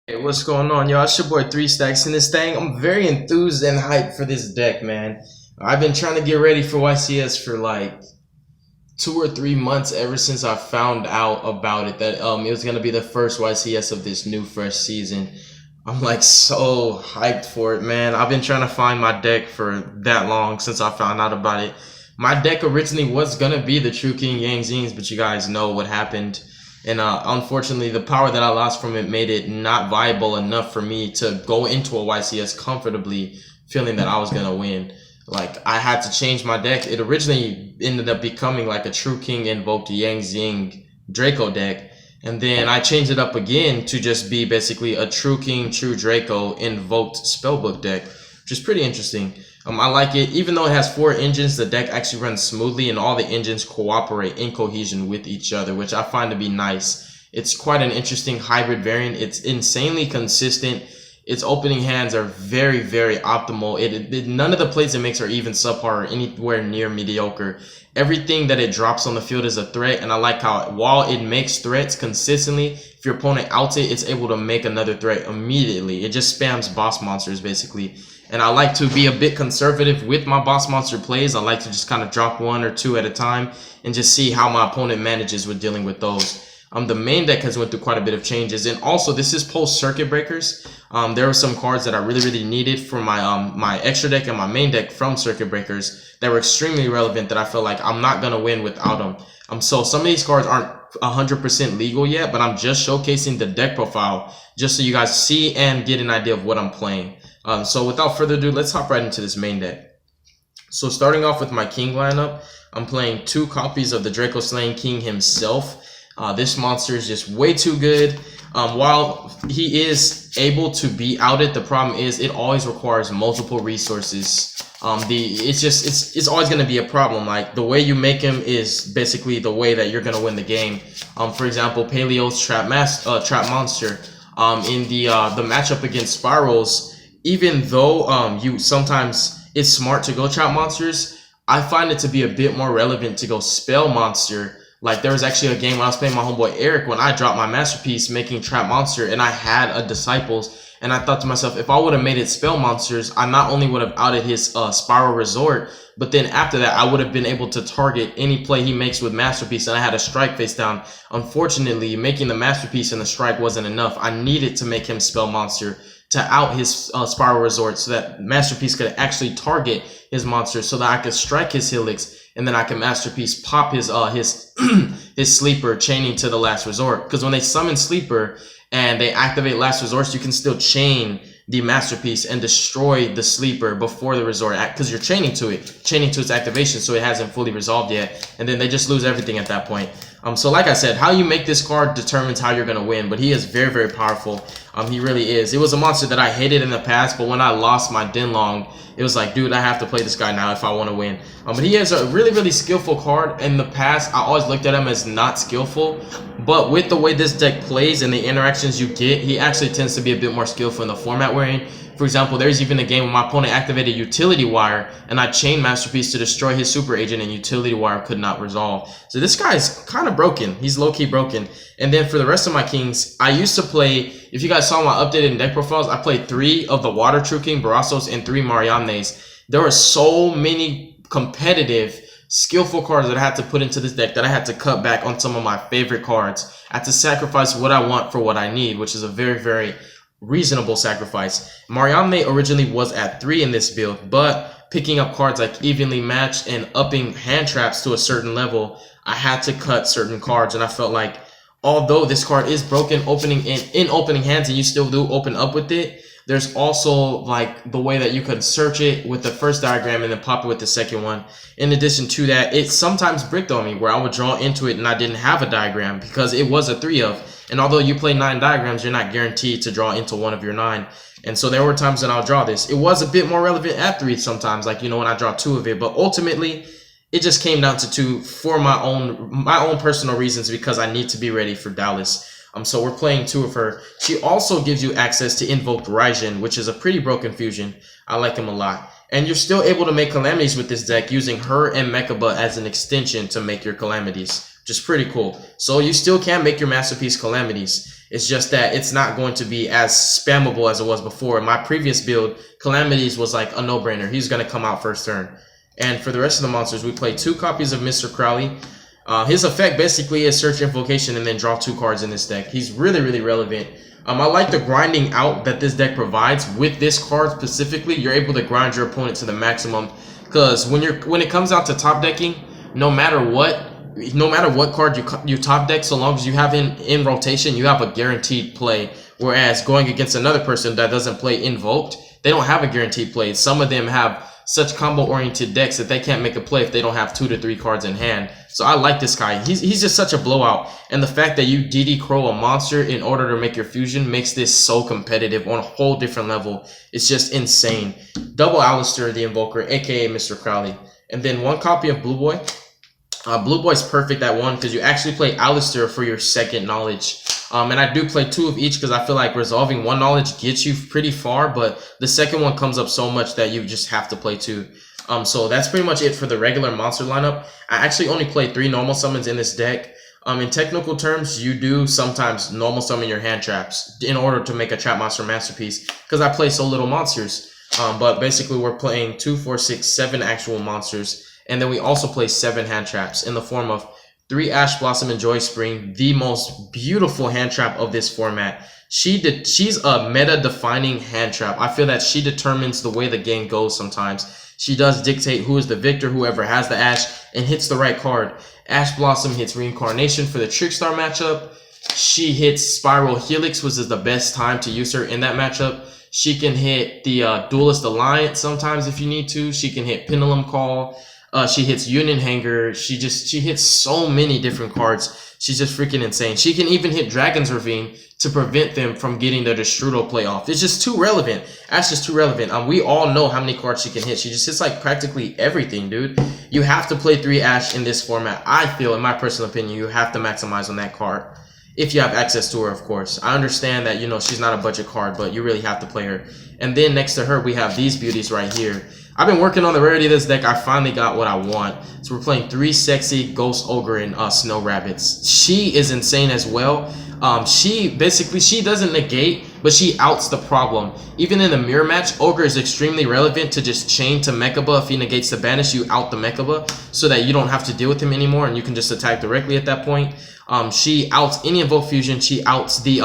Hey, what's going on, y'all? It's your boy 3Stacks in this thing. I'm very enthused and hyped for this deck, man. I've been trying to get ready for YCS for like 2 or 3 months ever since I found out about it that it was gonna be the first YCS of this new fresh season. I'm like so hyped for it, man. I've been trying to find my deck for that long since I found out about it. My deck originally was gonna be the True King Yang Zings, but you guys know what happened. And unfortunately, the power that I lost from it made it not viable enough for me to go into a YCS comfortably, feeling that I was gonna win. Like, I had to change my deck. It originally ended up becoming like a True King Invoked Yang Zing Draco deck. And then I changed it up again to just be basically a True King, True Draco Invoked Spellbook deck, which is pretty interesting. I like it. Even though it has 4 engines, the deck actually runs smoothly and all the engines cooperate in cohesion with each other, which I find to be nice. It's quite an interesting hybrid variant. It's insanely consistent. Its opening hands are very, very optimal. None of the plays it makes are even subpar or anywhere near mediocre. Everything that it drops on the field is a threat, and I like how while it makes threats consistently, if your opponent outs it, it's able to make another threat immediately. It just spams boss monsters basically. And I like to be a bit conservative with my boss monster plays. I like to just kind of drop 1 or 2 at a time and just see how my opponent manages with dealing with those. The main deck has went through quite a bit of changes, and also this is post circuit breakers. There were some cards that I really needed for my my extra deck and my main deck from circuit breakers that were extremely relevant that I feel like I'm not gonna win without them. So some of these cards aren't 100% legal yet, but I'm just showcasing the deck profile just so you guys see and get an idea of what I'm playing. So without further ado, let's hop right into this main deck. So starting off with my king lineup, I'm playing 2 copies of the Draco Slaying King himself. This monster is just way too good. While he is able to be outed, the problem is it always requires multiple resources. It's always going to be a problem. Like, the way you make him is basically the way that you're going to win the game. For example, Paleo's Trap Monster. In the matchup against Spirals, even though you sometimes it's smart to go Trap Monsters, I find it to be a bit more relevant to go Spell Monster. Like, there was actually a game when I was playing my homeboy Eric when I dropped my Masterpiece making Trap Monster and I had a Disciples, and I thought to myself, if I would have made it Spell Monsters, I not only would have outed his Spiral Resort, but then after that I would have been able to target any play he makes with Masterpiece, and I had a strike face down. Unfortunately, making the Masterpiece and the strike wasn't enough. I needed to make him Spell Monster to out his Spiral Resort so that Masterpiece could actually target his monster so that I could strike his Helix, and then I can Masterpiece pop his his Sleeper chaining to the Last Resort. Because when they summon Sleeper and they activate Last Resorts, you can still chain the Masterpiece and destroy the Sleeper before the Resort, because you're chaining to its activation, so it hasn't fully resolved yet, and then they just lose everything at that point. So like I said, how you make this card determines how you're going to win, but he is very powerful. He really is. It was a monster that I hated in the past, but when I lost my Denlong, it was like, dude, I have to play this guy now if I want to win. But he is a really skillful card. In the past, I always looked at him as not skillful, but with the way this deck plays and the interactions you get, he actually tends to be a bit more skillful in the format we're in. For example, there's even a game where my opponent activated Utility Wire, and I chained Masterpiece to destroy his Super Agent, and Utility Wire could not resolve. So this guy's kind of broken. He's low-key broken. And then for the rest of my kings, I used to play, if you guys saw my updated deck profiles, I played 3 of the Water True King Barassos and 3 Mariamnes. There were so many competitive, skillful cards that I had to put into this deck that I had to cut back on some of my favorite cards. I had to sacrifice what I want for what I need, which is a very reasonable sacrifice. Mariamne originally was at 3 in this build, but picking up cards like Evenly Matched and upping hand traps to a certain level, I had to cut certain cards, and I felt like, although this card is broken in opening hands and you still do open up with it, there's also like the way that you could search it with the first diagram and then pop it with the second one. In addition to that, it sometimes bricked on me where I would draw into it and I didn't have a diagram because it was a 3 of. And although you play 9 diagrams, you're not guaranteed to draw into one of your 9. And so there were times that I'll draw this. It was a bit more relevant at 3 sometimes, like, you know, when I draw 2 of it. But ultimately, it just came down to 2 for my own personal reasons, because I need to be ready for Dallas. So we're playing 2 of her. She also gives you access to Invoked Raijin, which is a pretty broken fusion. I like him a lot. And you're still able to make Calamities with this deck using her and Mechaba as an extension to make your Calamities, which is pretty cool. So you still can make your Masterpiece Calamities. It's just that it's not going to be as spammable as it was before. In my previous build, Calamities was like a no-brainer. He's going to come out first turn. And for the rest of the monsters, we play 2 copies of Mr. Crowley. His effect basically is search invocation and then draw 2 cards in this deck. He's really, really relevant. I like the grinding out that this deck provides. With this card specifically, you're able to grind your opponent to the maximum. Because when it comes out to top decking, no matter what card you top deck, so long as you have in rotation, you have a guaranteed play. Whereas going against another person that doesn't play Invoked, they don't have a guaranteed play. Some of them have such combo-oriented decks that they can't make a play if they don't have 2 to 3 cards in hand. So I like this guy. He's just such a blowout. And the fact that you DD Crow a monster in order to make your fusion makes this so competitive on a whole different level. It's just insane. Double Alistair the Invoker, aka Mr. Crowley. And then 1 copy of Blue Boy. Blue Boy's perfect at 1 because you actually play Alistair for your second knowledge. And I do play 2 of each because I feel like resolving 1 knowledge gets you pretty far, but the second one comes up so much that you just have to play 2. So that's pretty much it for the regular monster lineup. I actually only play 3 normal summons in this deck. In technical terms, you do sometimes normal summon your hand traps in order to make a trap monster masterpiece because I play so little monsters. But basically we're playing 2, 4, 6, 7 actual monsters. And then we also play 7 hand traps in the form of 3 Ash Blossom and Joy Spring, the most beautiful hand trap of this format. She's a meta-defining hand trap. I feel that she determines the way the game goes sometimes. She does dictate who is the victor, whoever has the Ash, and hits the right card. Ash Blossom hits Reincarnation for the Trickstar matchup. She hits Spiral Helix, which is the best time to use her in that matchup. She can hit the Duelist Alliance sometimes if you need to. She can hit Pendulum Call. She hits Union Hanger. She hits so many different cards. She's just freaking insane. She can even hit Dragon's Ravine to prevent them from getting their Destrudo play off. It's just too relevant. That's just too relevant. We all know how many cards she can hit. She just hits like practically everything, dude. You have to play 3 Ash in this format. I feel, in my personal opinion, you have to maximize on that card. If you have access to her, of course. I understand that, you know, she's not a budget card, but you really have to play her. And then next to her, we have these beauties right here. I've been working on the rarity of this deck. I finally got what I want. So we're playing 3 sexy Ghost Ogre and Snow Rabbits. She is insane as well. She doesn't negate, but she outs the problem. Even in the mirror match, Ogre is extremely relevant to just chain to Mechaba. If he negates the banish, you out the Mechaba so that you don't have to deal with him anymore and you can just attack directly at that point. She outs any Invoke Fusion. She outs the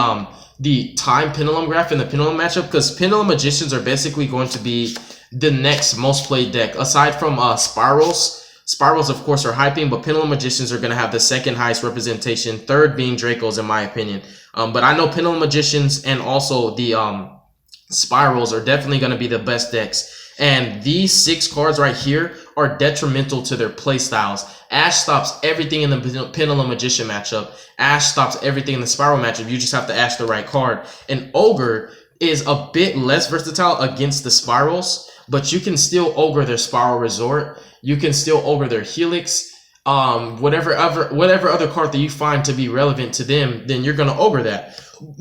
Time Pendulum Graph in the Pendulum matchup because Pendulum Magicians are basically going to be the next most played deck. Aside from Spirals, of course, are hyping, but Pendulum Magicians are going to have the second highest representation, third being Dracos, in my opinion. But I know Pendulum Magicians and also the Spirals are definitely going to be the best decks. And these 6 cards right here are detrimental to their playstyles. Ash stops everything in the Pendulum Magician matchup. Ash stops everything in the Spiral matchup. You just have to Ash the right card. And Ogre is a bit less versatile against the Spirals, but you can still Ogre their Spiral Resort. You can still Ogre their Helix. Whatever other card that you find to be relevant to them, then you're going to Ogre that.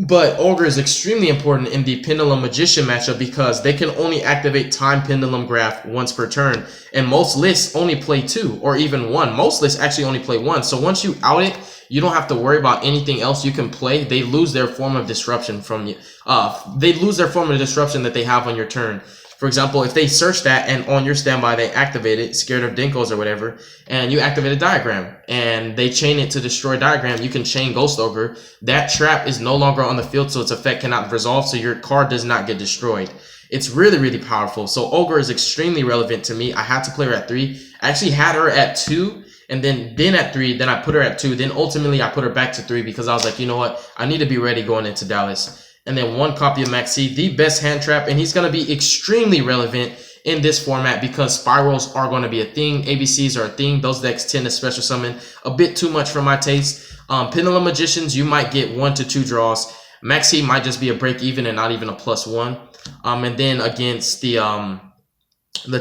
But Ogre is extremely important in the Pendulum Magician matchup because they can only activate Time Pendulum Graph once per turn. And most lists only play 2 or even 1. Most lists actually only play 1. So once you out it, you don't have to worry about anything else you can play. They lose their form of disruption from you. They lose their form of disruption that they have on your turn. For example, if they search that and on your standby they activate it, scared of Dinkos or whatever, and you activate a Diagram, and they chain it to destroy Diagram, you can chain Ghost Ogre. That trap is no longer on the field, so its effect cannot resolve, so your card does not get destroyed. It's really, really powerful. So Ogre is extremely relevant to me. I had to play her at 3. I actually had her at 2, and then at 3, then I put her at 2. Then ultimately I put her back to 3 because I was like, you know what? I need to be ready going into Dallas. And then 1 copy of Maxi, the best hand trap, and he's going to be extremely relevant in this format because Spirals are going to be a thing. ABCs are a thing. Those decks tend to special summon a bit too much for my taste. Pendulum Magicians, you might get 1 to 2 draws. Maxi might just be a break even and not even a +1. And then against the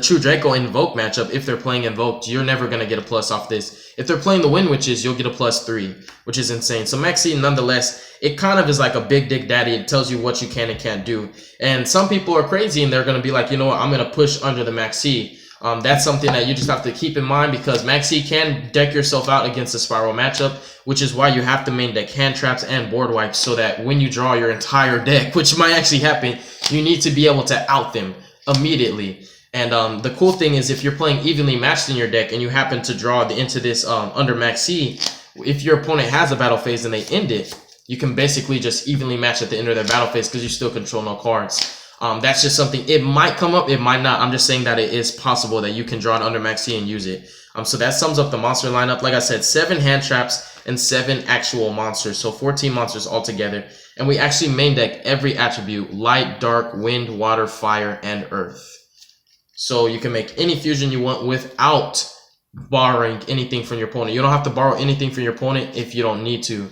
True Draco Invoke matchup, if they're playing Invoked, you're never going to get a plus off this. If they're playing the Wind Witches, you'll get a +3, which is insane. So Maxi, nonetheless, it kind of is like a big dick daddy. It tells you what you can and can't do. And some people are crazy and they're going to be like, you know what, I'm going to push under the Maxi. That's something that you just have to keep in mind, because Maxi can deck yourself out against the Spiral matchup, which is why you have to main deck hand traps and board wipes, so that when you draw your entire deck, which might actually happen, you need to be able to out them immediately. And the cool thing is, if you're playing evenly matched in your deck and you happen to draw into this under Maxi, if your opponent has a battle phase and they end it, you can basically just evenly match at the end of their battle phase because you still control no cards. That's just something, it might come up, it might not. I'm just saying that it is possible that you can draw it under Maxi and use it. So that sums up the monster lineup. Like I said, 7 hand traps and 7 actual monsters. So 14 monsters altogether. And we actually main deck every attribute: light, dark, wind, water, fire, and earth. So you can make any fusion you want without borrowing anything from your opponent. You don't have to borrow anything from your opponent if you don't need to.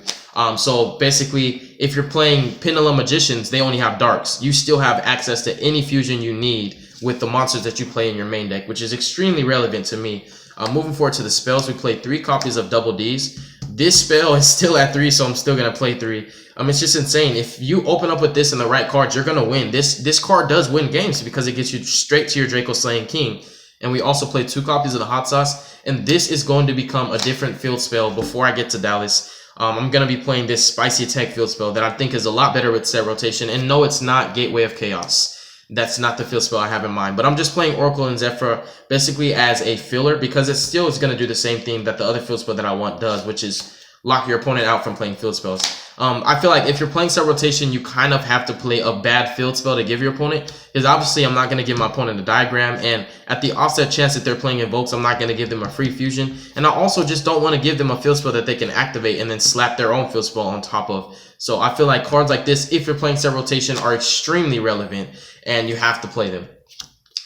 So basically, if you're playing Pendulum Magicians, they only have darks. You still have access to any fusion you need with the monsters that you play in your main deck, which is extremely relevant to me. Moving forward to the spells, we played 3 copies of Double D's. This spell is still at 3, so I'm still going to play 3. It's just insane. If you open up with this and the right cards, you're going to win. This card does win games because it gets you straight to your Draco Slaying King. And we also played 2 copies of the Hot Sauce. And this is going to become a different field spell before I get to Dallas. I'm going to be playing this Spicy Tech field spell that I think is a lot better with set rotation. And no, it's not Gateway of Chaos. That's not the field spell I have in mind. But I'm just playing Oracle and Zephyr basically as a filler, because it still is going to do the same thing that the other field spell that I want does, which is lock your opponent out from playing field spells. I feel like if you're playing set rotation, you kind of have to play a bad field spell to give your opponent, because obviously I'm not going to give my opponent a diagram, and at the offset chance that they're playing Invokes, I'm not going to give them a free fusion, and I also just don't want to give them a field spell that they can activate and then slap their own field spell on top of. So I feel like cards like this, if you're playing set rotation, are extremely relevant, and you have to play them.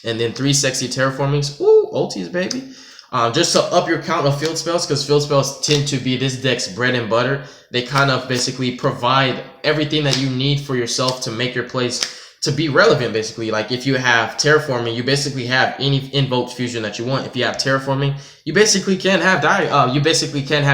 And then 3 sexy terraformings. Ooh, ultis, baby. Just to up your count of field spells, because field spells tend to be this deck's bread and butter. They kind of basically provide everything that you need for yourself to make your plays to be relevant, basically. Like if you have terraforming, you basically have any invoked fusion that you want. If you have terraforming, you basically can have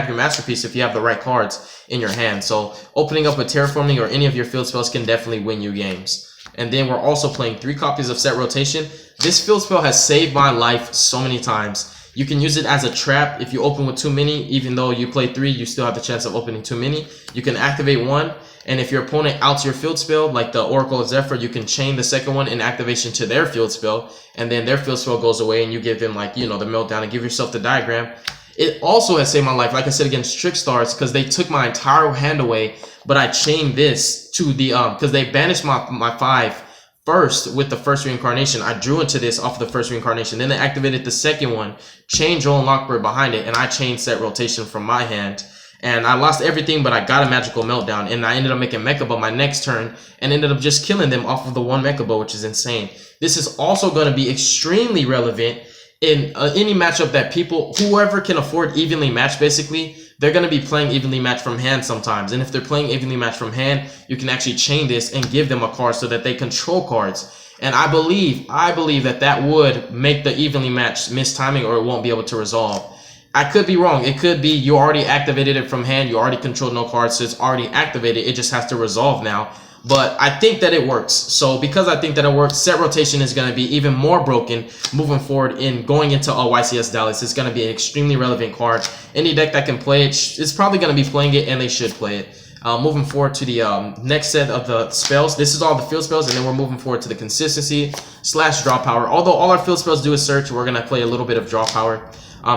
your masterpiece if you have the right cards in your hand. So opening up with terraforming or any of your field spells can definitely win you games. And then we're also playing 3 copies of set rotation. This field spell has saved my life so many times. You can use it as a trap if you open with too many. Even though you play 3, you still have the chance of opening too many. You can activate 1, and if your opponent outs your field spell, like the Oracle of Zephyr, you can chain the second one in activation to their field spell, and then their field spell goes away, and you give them, like, you know, the meltdown and give yourself the diagram. It also has saved my life, like I said, against Trick Stars, because they took my entire hand away, but I chained this to the, because they banished my 5 first with the first reincarnation. I drew into this off of the first reincarnation. Then they activated the second one, chained Joel and Lockbird behind it, and I chained set rotation from my hand. And I lost everything, but I got a magical meltdown, and I ended up making Mecha Bow my next turn, and ended up just killing them off of the 1 Mecha Bow, which is insane. This is also going to be extremely relevant in any matchup that whoever can afford evenly matched, basically, they're going to be playing evenly matched from hand sometimes. And if they're playing evenly matched from hand, you can actually chain this and give them a card so that they control cards. And I believe that would make the evenly matched miss timing, or it won't be able to resolve. I could be wrong. It could be you already activated it from hand. You already controlled no cards, so it's already activated. It just has to resolve now. But I think that it works. So because I think that it works, set rotation is going to be even more broken moving forward in going into YCS Dallas. It's going to be an extremely relevant card. Any deck that can play it is probably going to be playing it, and they should play it. Moving forward to the next set of the spells. This is all the field spells, and then we're moving forward to the consistency / draw power. Although all our field spells do is search, we're going to play a little bit of draw power.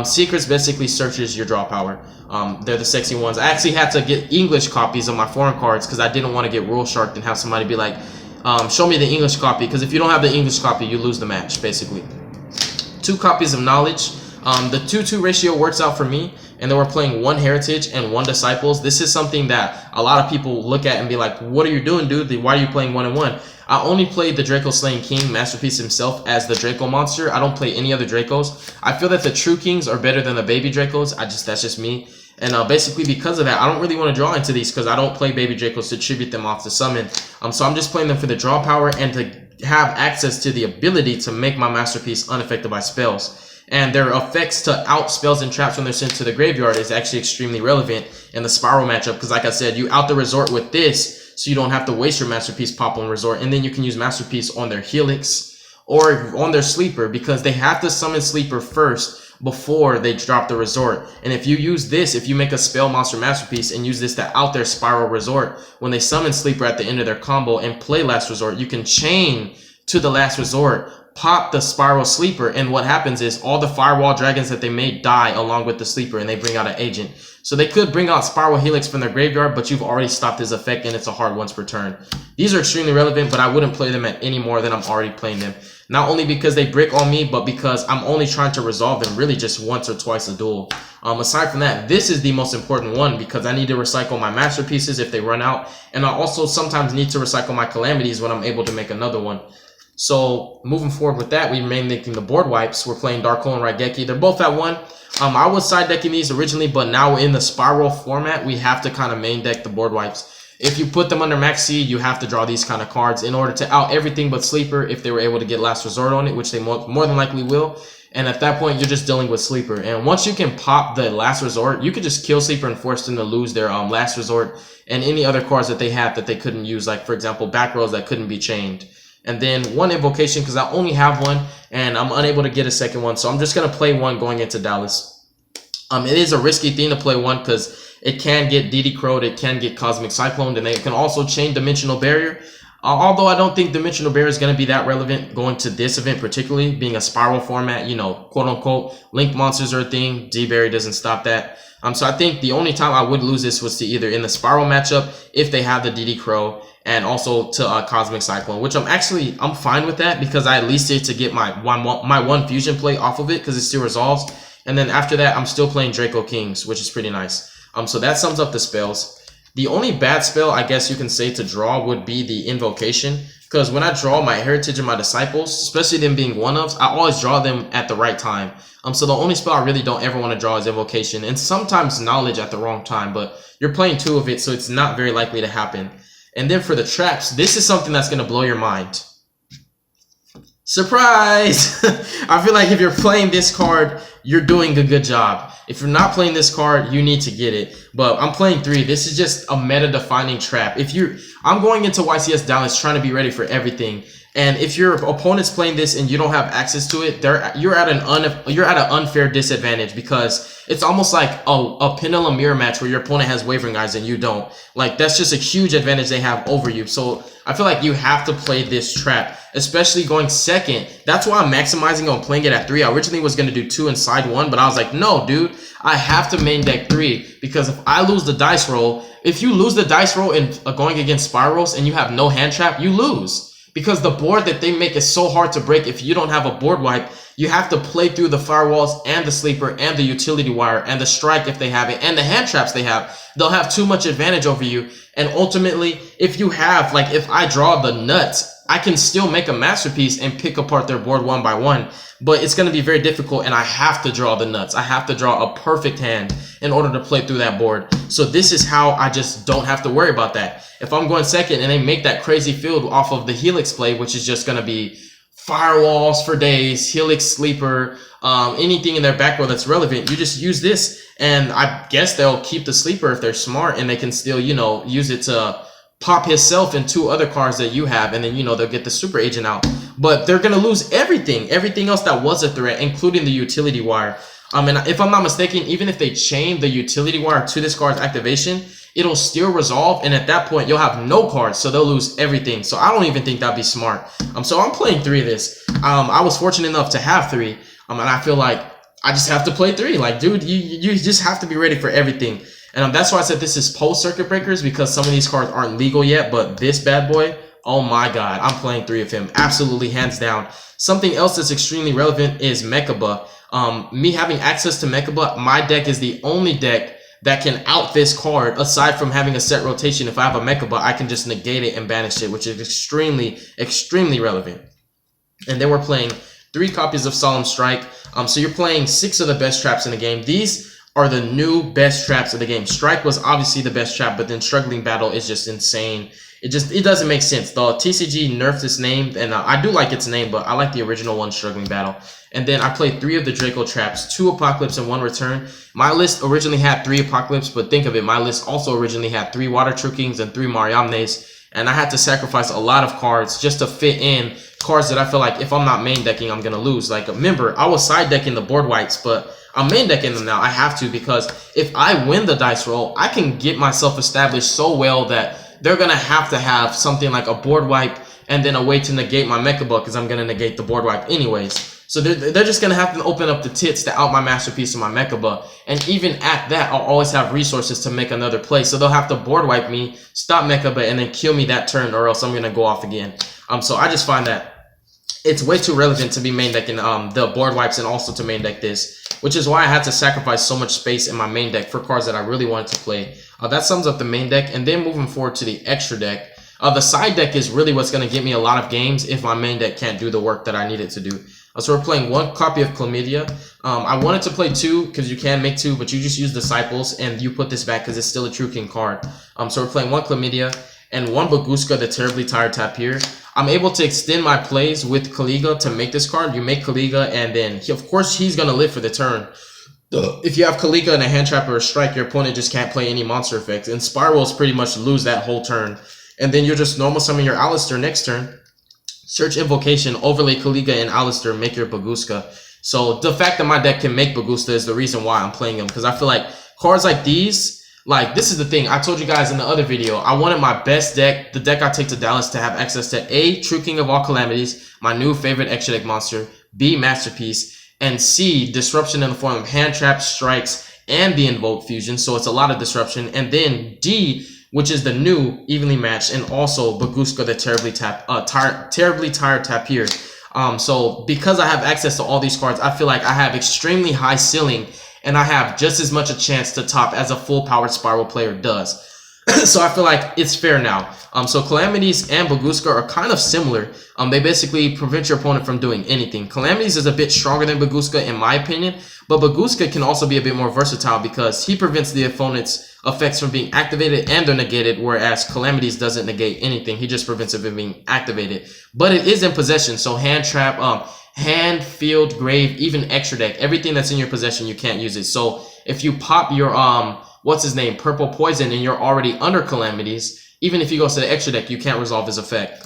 Secrets basically searches your draw power. They're the sexy ones. I actually had to get English copies of my foreign cards because I didn't want to get rule sharked and have somebody be like, show me the English copy, because if you don't have the English copy, you lose the match, basically. 2 copies of knowledge. The 2-2 ratio works out for me, and then we're playing 1 heritage and 1 disciples. This is something that a lot of people look at and be like, what are you doing, dude? Why are you playing 1 and 1? I only played the Draco Slaying King Masterpiece himself as the Draco monster. I don't play any other Dracos. I feel that the True Kings are better than the Baby Dracos. That's just me. And basically because of that, I don't really want to draw into these because I don't play Baby Dracos to tribute them off to summon. So I'm just playing them for the draw power and to have access to the ability to make my Masterpiece unaffected by spells. And their effects to out spells and traps when they're sent to the graveyard is actually extremely relevant in the Spiral matchup, because like I said, you out the resort with this, so you don't have to waste your Masterpiece pop on resort, and then you can use Masterpiece on their Helix or on their sleeper, because they have to summon sleeper first before they drop the resort. And if you use this, if you make a spell monster masterpiece and use this to out their spiral resort, when they summon sleeper at the end of their combo and play last resort, you can chain to the last resort, pop the spiral sleeper, and what happens is all the firewall dragons that they made die along with the sleeper, and they bring out an agent. So they could bring out Spiral Helix from their graveyard, but you've already stopped his effect, and it's a hard once per turn. These are extremely relevant, but I wouldn't play them at any more than I'm already playing them. Not only because they brick on me, but because I'm only trying to resolve them really just once or twice a duel. Aside from that, this is the most important one because I need to recycle my masterpieces if they run out, and I also sometimes need to recycle my calamities when I'm able to make another one. So moving forward with that, we remain making the board wipes. We're playing Draco and Raigeki. They're both at 1. I was side decking these originally, but now in the spiral format, we have to kind of main deck the board wipes. If you put them under max seed, you have to draw these kind of cards in order to out everything but sleeper if they were able to get last resort on it, which they more than likely will. And at that point, you're just dealing with sleeper. And once you can pop the last resort, you could just kill sleeper and force them to lose their last resort and any other cards that they have that they couldn't use, like for example, back rows that couldn't be chained. And then 1 invocation because I only have 1 and I'm unable to get a second one. So I'm just going to play 1 going into Dallas. It is a risky thing to play 1 because it can get DD Crowed, it can get Cosmic Cycloned, and it can also chain Dimensional Barrier. Although I don't think Dimensional Barrier is going to be that relevant going to this event, particularly being a spiral format, you know, quote unquote, link monsters are a thing. D-Barrier doesn't stop that. So I think the only time I would lose this was to either in the spiral matchup if they have the DD Crow, and also to Cosmic Cyclone, which I'm fine with that because I at least need to get my one fusion play off of it because it still resolves. And then after that, I'm still playing Draco Kings, which is pretty nice. So that sums up the spells. The only bad spell, I guess you can say, to draw would be the Invocation. Because when I draw my Heritage and my Disciples, especially them being one-ofs, I always draw them at the right time. So the only spell I really don't ever want to draw is Invocation. And sometimes Knowledge at the wrong time, but you're playing 2 of it, so it's not very likely to happen. And then for the traps, this is something that's going to blow your mind. Surprise! I feel like if you're playing this card, you're doing a good job. If you're not playing this card, you need to get it. But I'm playing 3. This is just a meta-defining trap. I'm going into YCS Dallas trying to be ready for everything. And if your opponent's playing this and you don't have access to it, you're at an unfair disadvantage because it's almost like a pendulum mirror match where your opponent has Wavering Eyes and you don't. Like, that's just a huge advantage they have over you. So I feel like you have to play this trap, especially going second. That's why I'm maximizing on playing it at 3. I originally was going to do 2 inside 1, but I was like, no, dude, I have to main deck 3 because if I lose the dice roll, if you lose the dice roll in going against spirals and you have no hand trap, you lose. Because the board that they make is so hard to break if you don't have a board wipe. You have to play through the firewalls and the sleeper and the utility wire and the strike if they have it and the hand traps they have. They'll have too much advantage over you. And ultimately, if you have, like if I draw the nuts, I can still make a masterpiece and pick apart their board 1 by 1. But it's going to be very difficult and I have to draw the nuts. I have to draw a perfect hand in order to play through that board. So this is how I just don't have to worry about that. If I'm going second and they make that crazy field off of the Helix play, which is just going to be firewalls for days, Helix sleeper, anything in their back row that's relevant, you just use this. And I guess they'll keep the sleeper if they're smart and they can still, you know, use it to pop himself and 2 other cards that you have. And then, you know, they'll get the super agent out. But they're going to lose everything else that was a threat, including the utility wire. And if I'm not mistaken, even if they chain the utility wire to this card's activation, it'll still resolve. And at that point, you'll have no cards. So they'll lose everything. So I don't even think that'd be smart. So I'm playing 3 of this. I was fortunate enough to have 3. And I feel like I just have to play 3. Like, dude, you just have to be ready for everything. And that's why I said this is post circuit breakers because some of these cards aren't legal yet. But this bad boy, oh my God, I'm playing 3 of him. Absolutely, hands down. Something else that's extremely relevant is Mechaba. Me having access to Mechaba, my deck is the only deck that can out this card aside from having a set rotation. If I have a Mechaba, I can just negate it and banish it, which is extremely, extremely relevant. And then we're playing 3 copies of Solemn Strike. So you're playing 6 of the best traps in the game. These are the new best traps of the game. Strike was obviously the best trap, but then Struggling Battle is just insane. It doesn't make sense. The TCG nerfed its name, and I do like its name, but I like the original one, Struggling Battle. And then I played 3 of the Draco traps, 2 Apocalypse and 1 Return. My list originally had 3 Apocalypse, but think of it, my list also originally had 3 Water True Kings and 3 Mariamnes. and I had to sacrifice a lot of cards just to fit in cards that I feel like if I'm not main decking, I'm gonna lose. Like, remember, I was side decking the board wipes, but I'm main decking them now. I have to, because if I win the dice roll, I can get myself established so well that they're gonna have to have something like a board wipe and then a way to negate my Mecha Buck, because I'm gonna negate the board wipe anyways. So they're just going to have to open up the tits to out my Masterpiece and my Mecha Buck. And even at that, I'll always have resources to make another play. So they'll have to board wipe me, stop Mecha Buck, and then kill me that turn, or else I'm going to go off again. So I just find that it's way too relevant to be main decking the board wipes and also to main deck this, which is why I had to sacrifice so much space in my main deck for cards that I really wanted to play. That sums up the main deck. And then moving forward to the extra deck, the side deck is really what's going to get me a lot of games if my main deck can't do the work that I need it to do. So we're playing one copy of Chlamydia. I wanted to play two because you can make two, but you just use Disciples and you put this back because it's still a True King card. So we're playing one Chlamydia and one Baguska, the Terribly Tired Tapir. I'm able to extend my plays with Kaliga to make this card. You make Kaliga, and then of course he's going to live for the turn. If you have Kaliga and a Hand Trap or a Strike, your opponent just can't play any monster effects. And Spirals pretty much lose that whole turn. And then you just normal summon your Alistair next turn. Search Invocation, overlay Kaliga and Alistair, make your Baguska. So the fact that my deck can make Baguska is the reason why I'm playing them. Because I feel like cards like these, like this is the thing. I told you guys in the other video, I wanted my best deck, the deck I take to Dallas, to have access to A, True King of all Calamities, my new favorite extra deck monster, B, Masterpiece, and C, Disruption in the form of Hand Trap, Strikes, and the Invoked Fusion. So it's a lot of disruption. And then D, which is the new evenly matched, and also Baguska, the terribly tired Tapir. So because I have access to all these cards, I feel like I have extremely high ceiling, and I have just as much a chance to top as a full powered Spiral player does. So I feel like it's fair now. So Calamities and Baguska are kind of similar. They basically prevent your opponent from doing anything. Calamities is a bit stronger than Baguska in my opinion, but Baguska can also be a bit more versatile because he prevents the opponent's effects from being activated and they're negated, whereas Calamities doesn't negate anything. He just prevents it from being activated. But it is in possession, so Hand Trap, hand, field, grave, even extra deck, everything that's in your possession, you can't use it. So if you pop your what's his name, Purple Poison, and you're already under Calamities, even if you go to the extra deck, you can't resolve his effect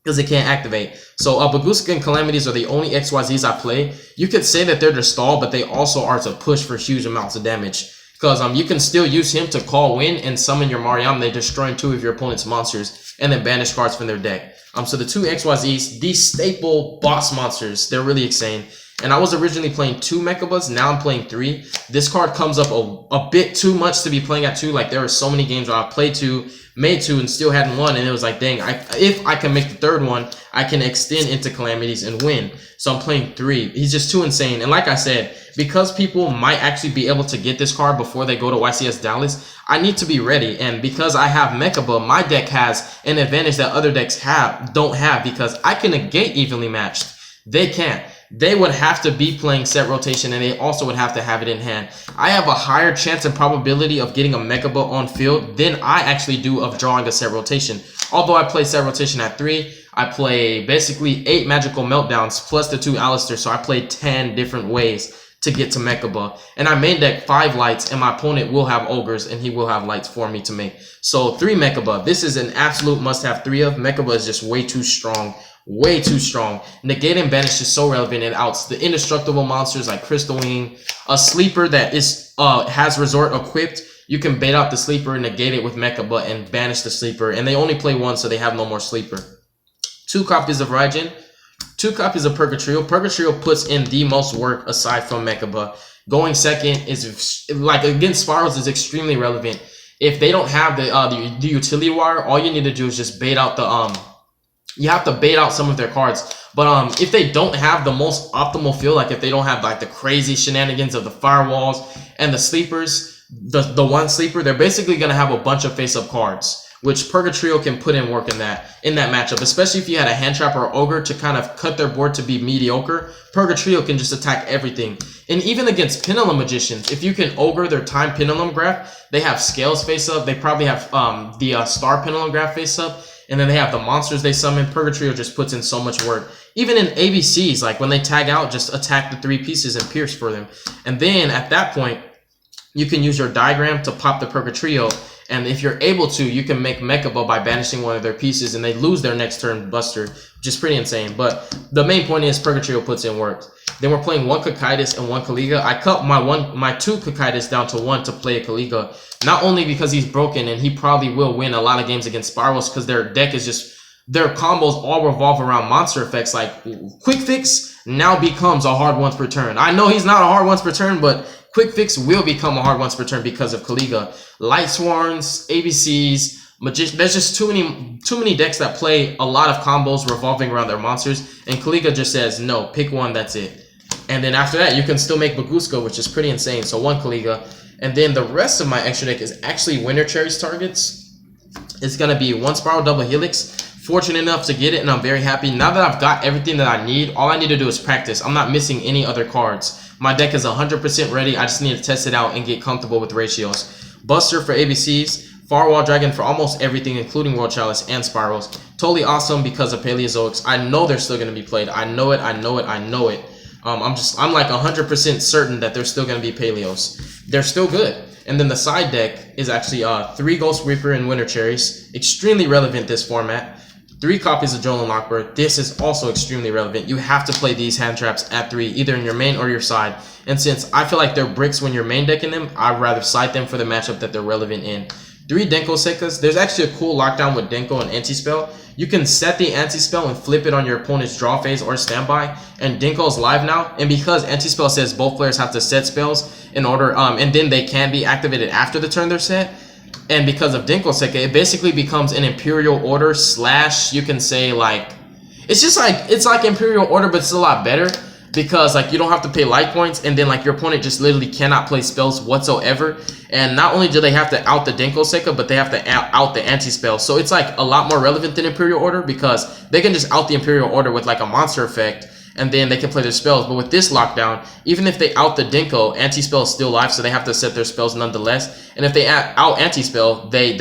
because it can't activate. So Baguska and Calamities are the only XYZs I play. You could say that they're to stall, but they also are to push for huge amounts of damage. Because you can still use him to call win and summon your Mariam, destroying two of your opponent's monsters, and then banish cards from their deck. So the two XYZs, these staple boss monsters, they're really insane. And I was originally playing 2 Mecha Bucks, now I'm playing 3. This card comes up a bit too much to be playing at 2. Like, there are so many games where I played 2, made 2, and still hadn't won. And it was like, dang, if I can make the third one, I can extend into Calamities and win. So I'm playing 3. He's just too insane. And like I said, because people might actually be able to get this card before they go to YCS Dallas, I need to be ready. And because I have Mecha Buck, my deck has an advantage that other decks don't have, because I can negate evenly matched. They can't. They would have to be playing set rotation, and they also would have to have it in hand. I have a higher chance and probability of getting a Mecha Buck on field than I actually do of drawing a set rotation. Although I play set rotation at 3, I play basically 8 magical meltdowns plus the 2 Alistair, so I play 10 different ways to get to Mecha Buck. And I main deck 5 lights, and my opponent will have ogres, and he will have lights for me to make. So 3 Mecha Buck. This is an absolute must-have 3 of. Mecha Buck is just way too strong. Way too strong. Negate and banish is so relevant. It outs the indestructible monsters like Crystal Wing. A sleeper that is has resort equipped. You can bait out the sleeper, negate it with Mecha Buck, and banish the sleeper. And they only play 1, so they have no more sleeper. 2 copies of Raijin. 2 copies of Purgatrio. Purgatrio puts in the most work aside from Mecha Buck. Going second is, like, against Spirals, is extremely relevant. If they don't have the utility wire, all you need to do is just bait out the you have to bait out some of their cards. But if they don't have the most optimal feel, like if they don't have like the crazy shenanigans of the firewalls and the sleepers, the one sleeper, they're basically gonna have a bunch of face-up cards, which Purgatrio can put in work in that matchup. Especially if you had a Hand Trap or Ogre to kind of cut their board to be mediocre, Purgatrio can just attack everything. And even against Pendulum Magicians, if you can Ogre their Time Pendulum Graph, they have Scales face-up, they probably have the Star Pendulum Graph face-up, and then they have the monsters they summon. Purgatrio just puts in so much work. Even in ABCs, like when they tag out, just attack the 3 pieces and pierce for them. And then at that point, you can use your diagram to pop the Purgatrio, and if you're able to, you can make Mechabo by banishing one of their pieces, and they lose their next turn Buster, which is pretty insane. But the main point is Purgatrio puts in work. Then we're playing 1 Cocytus and 1 Kaliga. I cut my 2 Cocytus down to 1 to play a Kaliga, not only because he's broken and he probably will win a lot of games against Spirals because their deck is just, their combos all revolve around monster effects. Like Quick Fix now becomes a hard once per turn. I know he's not a hard once per turn, but Quick Fix will become a hard once per turn because of Kaliga. Light Swarms, ABCs, Magician. There's just too many decks that play a lot of combos revolving around their monsters, and Kaliga just says, no, pick one, that's it. And then after that, you can still make Bagusko, which is pretty insane. So 1 Kaliga. And then the rest of my extra deck is actually Winter Cherries targets. It's going to be 1 Spiral Double Helix. Fortunate enough to get it, and I'm very happy. Now that I've got everything that I need, all I need to do is practice. I'm not missing any other cards. My deck is 100% ready. I just need to test it out and get comfortable with ratios. Buster for ABCs. Firewall Dragon for almost everything, including World Chalice and Spirals. Totally awesome because of Paleozoics. I know they're still going to be played. I know it. I'm like 100% certain that they're still going to be Paleos. They're still good. And then the side deck is actually 3 Ghost Reaper and Winter Cherries. Extremely relevant this format. 3 copies of Jolin Lockbird. This is also extremely relevant. You have to play these hand traps at 3, either in your main or your side. And since I feel like they're bricks when you're main decking them, I'd rather side them for the matchup that they're relevant in. 3 Denko Sekas. There's actually a cool lockdown with Denko and Anti-Spell. You can set the Anti-Spell and flip it on your opponent's draw phase or standby, and Denko's live now. And because Anti-Spell says both players have to set spells in order, and then they can be activated after the turn they're set, and because of Denko Seka, it basically becomes an Imperial Order slash, you can say, like, it's like Imperial Order, but it's a lot better. Because, like, you don't have to pay life points, and then, like, your opponent just literally cannot play spells whatsoever. And not only do they have to out the Denko Seka, but they have to out the anti-spell. So it's, like, a lot more relevant than Imperial Order, because they can just out the Imperial Order with, like, a monster effect, and then they can play their spells. But with this lockdown, even if they out the Denko, anti-spell is still live, so they have to set their spells nonetheless. And if they out anti-spell, they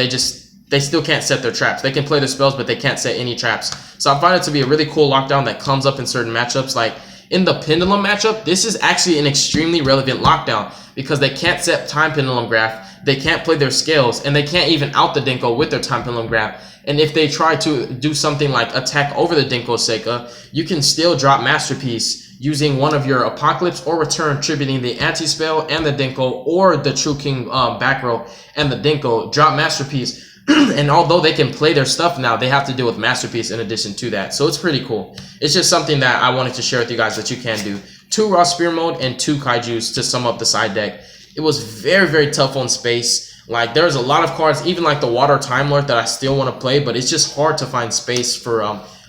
still can't set their traps. They can play their spells, but they can't set any traps. So I find it to be a really cool lockdown that comes up in certain matchups, like, in the Pendulum matchup, this is actually an extremely relevant lockdown because they can't set Time Pendulum Graph, they can't play their scales, and they can't even out the Denko with their Time Pendulum Graph. And if they try to do something like attack over the Denko Seka, you can still drop Masterpiece using one of your Apocalypse or Return, tributing the Anti-Spell and the Denko, or the True King back row and the Denko, drop Masterpiece. And although they can play their stuff now, they have to deal with Masterpiece in addition to that. So it's pretty cool. It's just something that I wanted to share with you guys that you can do. 2 Raw Spear Mode and 2 Kaijus to sum up the side deck. It was very, very tough on space. Like, there's a lot of cards, even like the Water Time Lord, that I still want to play, but it's just hard to find space for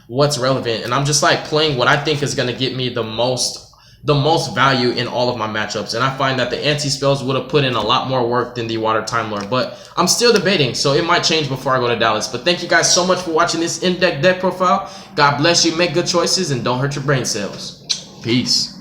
what's relevant. And I'm just like playing what I think is going to get me the most value in all of my matchups. And I find that the anti-spells would have put in a lot more work than the Water Time Lord. But I'm still debating, so it might change before I go to Dallas. But thank you guys so much for watching this in-deck deck profile. God bless you, make good choices, and don't hurt your brain cells. Peace.